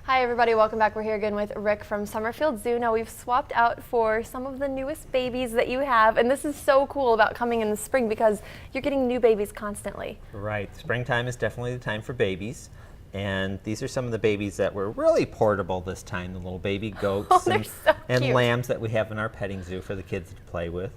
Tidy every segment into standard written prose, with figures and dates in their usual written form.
Hi everybody, welcome back. We're here again with Rick from Summerfield Zoo. Now we've swapped out for some of the newest babies that you have, and this is so cool about coming in the spring because you're getting new babies constantly. Right, springtime is definitely the time for babies, and these are some of the babies that were really portable this time, the little baby goats and lambs that we have in our petting zoo for the kids to play with.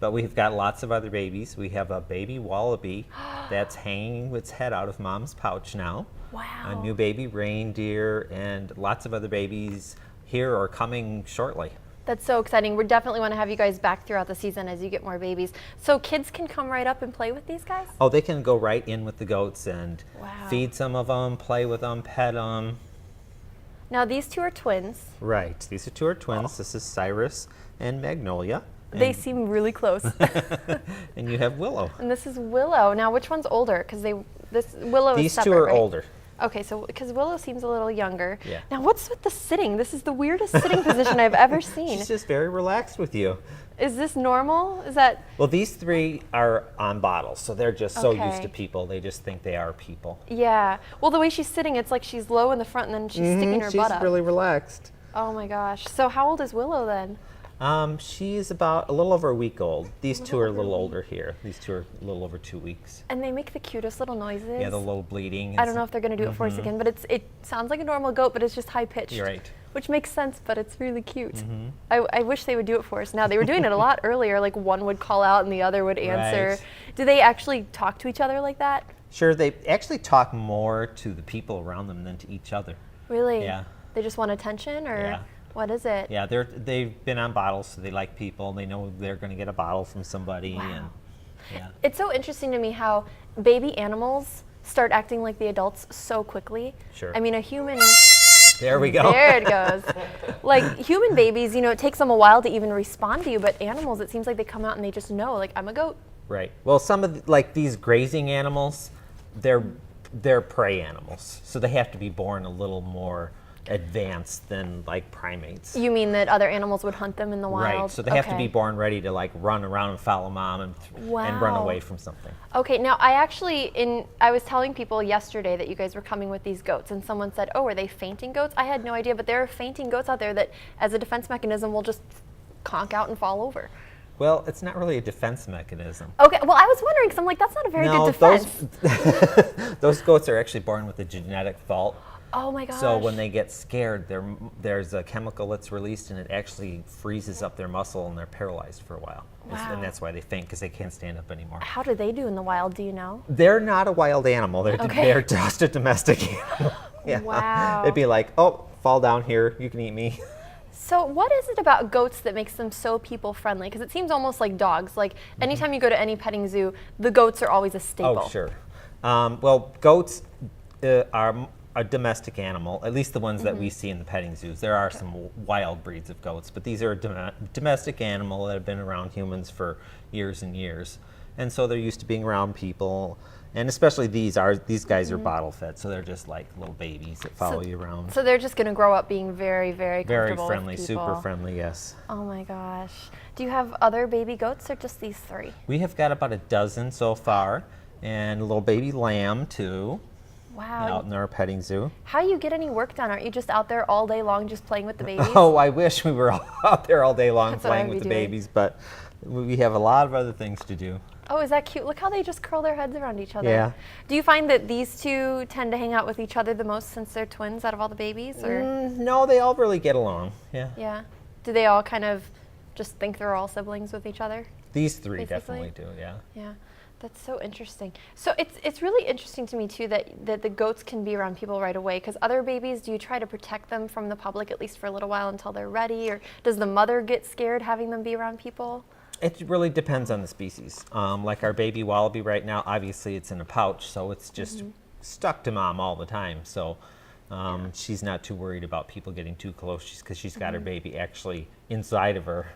But we've got lots of other babies. We have a baby wallaby that's hanging its head out of mom's pouch now. Wow. A new baby reindeer and lots of other babies here or coming shortly. That's so exciting. We definitely want to have you guys back throughout the season as you get more babies. So kids can come right up and play with these guys? Oh, they can go right in with the goats and wow. feed some of them, play with them, pet them. Now these two are twins. Right, these are two are twins. Oh. This is Cyrus and Magnolia. They seem really close. And you have Willow. And this is Willow. Now which one's older? Because Willow is separate, these two are right? older. Okay, so because Willow seems a little younger. Yeah. Now what's with the sitting? This is the weirdest sitting position I've ever seen. She's just very relaxed with you. Is this normal? Is that? Well, these three are on bottles, so they're just so used to people. They just think they are people. Yeah. Well, the way she's sitting, it's like she's low in the front and then she's sticking her butt up. She's really relaxed. Oh my gosh. So how old is Willow then? She's about a little over a week old. These two are a little older here. These two are a little over 2 weeks. And they make the cutest little noises. Yeah, the little bleating. I don't know if they're going to do it for us again, but it sounds like a normal goat, but it's just high pitched. You're right. Which makes sense, but it's really cute. I wish they would do it for us now. They were doing it a lot earlier, like one would call out and the other would answer. Right. Do they actually talk to each other like that? Sure, they actually talk more to the people around them than to each other. Really? Yeah. They just want attention, or? Yeah. What is it? Yeah, they've been on bottles, so they like people. They know they're going to get a bottle from somebody. Wow. And, yeah. It's so interesting to me how baby animals start acting like the adults so quickly. Sure. I mean, a human... There we go. There it goes. Like human babies, you know, it takes them a while to even respond to you, but animals, it seems like they come out and they just know, like, I'm a goat. Right. Well, some of like these grazing animals, they're prey animals, so they have to be born a little more advanced than like primates. You mean that other animals would hunt them in the wild? Right, so they have to be born ready to like run around and follow mom and run away from something. Okay, now I was telling people yesterday that you guys were coming with these goats, and someone said, oh, are they fainting goats? I had no idea, but there are fainting goats out there that as a defense mechanism will just conk out and fall over. Well, it's not really a defense mechanism. Okay, well I was wondering, because I'm like, that's not a very good defense. Those goats are actually born with a genetic fault. Oh my gosh. So when they get scared, there's a chemical that's released and it actually freezes up their muscle and they're paralyzed for a while. Wow. And that's why they faint, because they can't stand up anymore. How do they do in the wild, do you know? They're not a wild animal. They're just a domestic animal. Yeah. Wow. It'd be like, oh, fall down here, you can eat me. So what is it about goats that makes them so people friendly? Because it seems almost like dogs. Like anytime you go to any petting zoo, the goats are always a staple. Oh, sure. Well, goats are a domestic animal, at least the ones that we see in the petting zoos. There are some wild breeds of goats, but these are a domestic animal that have been around humans for years and years. And so they're used to being around people. And especially these guys are bottle fed, so they're just like little babies that follow you around. So they're just going to grow up being very, very comfortable very friendly, with people. super friendly, yes. Oh my gosh. Do you have other baby goats or just these three? We have got about a dozen so far, and a little baby lamb too. Wow. Out in our petting zoo. How do you get any work done? Aren't you just out there all day long just playing with the babies? Oh, I wish we were out there all day long playing with the doing. babies, but we have a lot of other things to do. Oh, is that cute? Look how they just curl their heads around each other. Yeah. Do you find that these two tend to hang out with each other the most since they're twins out of all the babies? Or? No, they all really get along. Yeah. Yeah. Do they all kind of just think they're all siblings with each other? These three basically? definitely do, yeah. Yeah. That's so interesting. So it's really interesting to me too that the goats can be around people right away, because other babies, do you try to protect them from the public at least for a little while until they're ready, or does the mother get scared having them be around people? It really depends on the species. Like our baby wallaby right now, obviously it's in a pouch, so it's just stuck to mom all the time. So she's not too worried about people getting too close, because she's got her baby actually inside of her.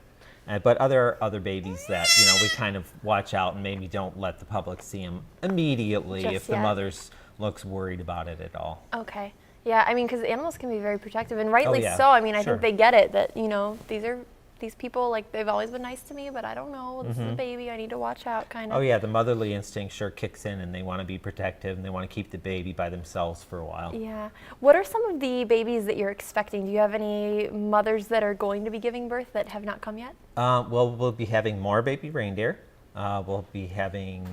But other babies that, you know, we kind of watch out and maybe don't let the public see them immediately if the mother looks worried about it at all. Okay. Yeah, I mean, because animals can be very protective, and rightly so. I mean, I think they get it that, you know, these are these people, like they've always been nice to me, but I don't know, this is a baby, I need to watch out kind of. Oh yeah, the motherly instinct sure kicks in, and they want to be protective, and they want to keep the baby by themselves for a while. Yeah. What are some of the babies that you're expecting? Do you have any mothers that are going to be giving birth that have not come yet? Well, we'll be having more baby reindeer. We'll be having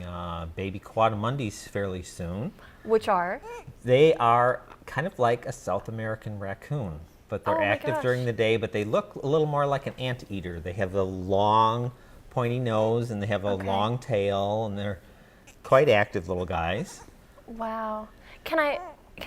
baby quadrimundis fairly soon. Which are? They are kind of like a South American raccoon, but they're Oh my active gosh. during the day, but they look a little more like an anteater. They have a long, pointy nose, and they have a long tail, and they're quite active little guys. Wow. Can I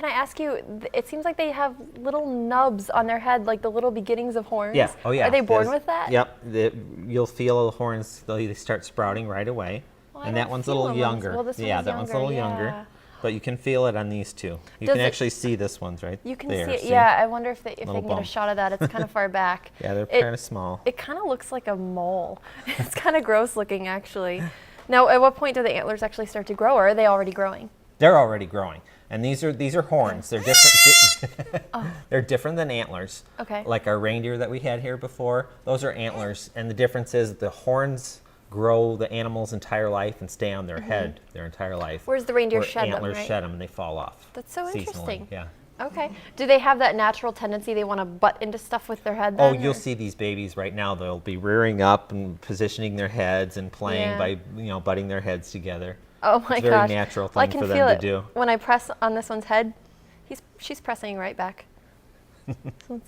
ask you, it seems like they have little nubs on their head, like the little beginnings of horns. Yeah. Oh yeah. Are they born with that? Yep. You'll feel the horns. They start sprouting right away. Well, I And that don't one's a feel little them. younger. Well, this Yeah, one's that one's a little younger. yeah. But you can feel it on these two. You Does can it- actually see this one's right You can there. see it. Yeah, I wonder if they Little can get a bump. shot of that. It's kind of far back. Yeah, they're It- kind of small. It kind of looks like a mole. It's kind of gross looking, actually. Now, at what point do the antlers actually start to grow, or are they already growing? They're already growing. And these are horns. They're different. They're different than antlers. Okay. Like our reindeer that we had here before, those are antlers. And the difference is the horns grow the animal's entire life and stay on their head their entire life. Whereas the reindeer Where shed them, antlers right? shed them and they fall off. That's so seasonally. interesting. Yeah. Okay. Do they have that natural tendency they want to butt into stuff with their head Oh, then? you'll or- see these babies right now. They'll be rearing up and positioning their heads and playing Yeah. by butting their heads together. Oh my It's a very gosh. natural Well, I thing can for them feel to it. do. When I press on this one's head, she's pressing right back. So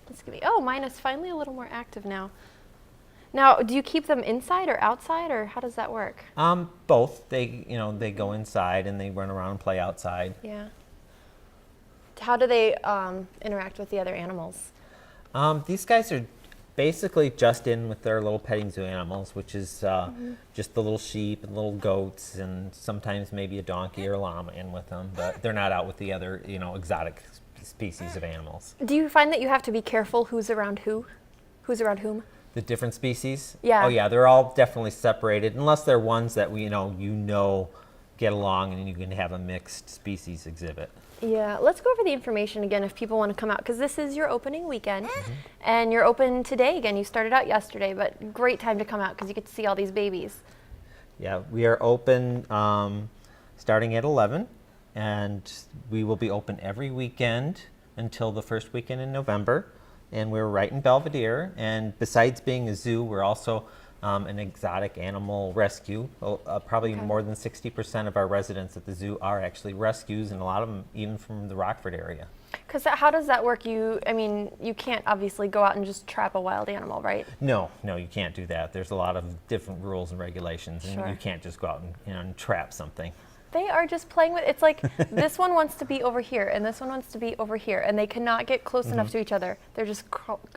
let's give me. Oh, mine is finally a little more active now. Now, do you keep them inside or outside, or how does that work? Both. They go inside and they run around and play outside. Yeah. How do they interact with the other animals? These guys are basically just in with their little petting zoo animals, which is just the little sheep and little goats, and sometimes maybe a donkey or a llama in with them, but they're not out with the other, exotic species of animals. Do you find that you have to be careful who's around who? Who's around whom? The different species? Yeah. Oh yeah, they're all definitely separated, unless they're ones that get along and you can have a mixed species exhibit. Yeah, let's go over the information again if people want to come out, because this is your opening weekend, and you're open today again. You started out yesterday, but great time to come out because you get to see all these babies. Yeah, we are open starting at 11, and we will be open every weekend until the first weekend in November. And we're right in Belvedere. And besides being a zoo, we're also an exotic animal rescue. Probably more than 60% of our residents at the zoo are actually rescues, and a lot of them even from the Rockford area. Because how does that work? You can't obviously go out and just trap a wild animal, right? No, you can't do that. There's a lot of different rules and regulations, and Sure. you can't just go out and trap something. They are just playing with. It's like this one wants to be over here, and this one wants to be over here, and they cannot get close enough to each other. They're just,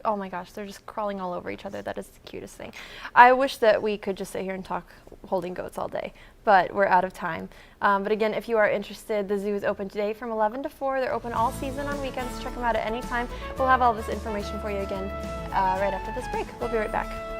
oh my gosh, they're just crawling all over each other. That is the cutest thing. I wish that we could just sit here and talk holding goats all day, but we're out of time. But again, if you are interested, the zoo is open today from 11 to 4. They're open all season on weekends. Check them out at any time. We'll have all this information for you again right after this break. We'll be right back.